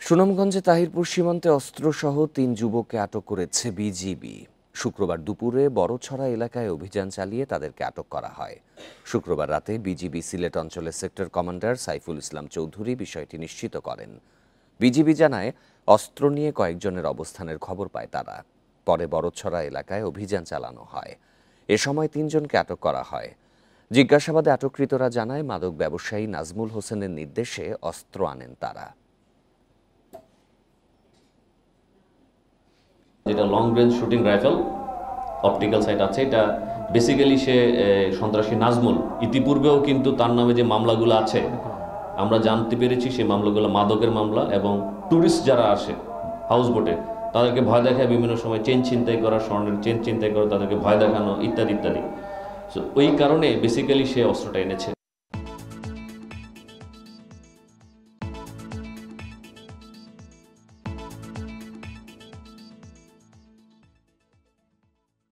সুনামগঞ্জে তাহিরপুর সীমান্তে অস্ত্রসহ ৩ যুবককে আটক করেছে বিজিবি। শুক্রবার দুপুরে বড়ছড়া এলাকায় অভিযান চালিয়ে তাদেরকে আটক করা হয়। শুক্রবার রাতে বিজিবি সিলেট অঞ্চলের সেক্টর কমান্ডার সাইফুল ইসলাম চৌধুরী বিষয়টি নিশ্চিত করেন। বিজিবি জানায়, অস্ত্র নিয়ে কয়েকজনের অবস্থানের খবর পায় তারা। পরে বড়ছড়া এলাকায় অভিযান চালানো হয়। এ সময় ৩ জনকে আটক করা হয়। জিজ্ঞাসাবাদে আটককৃতরা জানায়, মাদক ব্যবসায়ী নাজমুল হোসেনের নির্দেশে অস্ত্র আনেন তারা। যেটা long range shooting rifle optical sight আছে, এটা বেসিক্যালি সে সন্ত্রাসী নাজমুল ইতিপূর্বেও কিন্তু তার নামে যে মামলাগুলো আছে আমরা জানতে পেরেছি, সেই মামলাগুলো মাদকের মামলা এবং ট্যুরিস্ট যারা আসে হাউস বোটে তাদেরকে ভয় দেখায়, বিভিন্ন সময় চেন ছিনতাই করা, স্বর্ণের চেন ছিনতাই করা, তাদেরকে ভয় দেখানো ইত্যাদি ইত্যাদি। সো ওই কারণে বেসিক্যালি সে অস্ত্রটা এনেছে।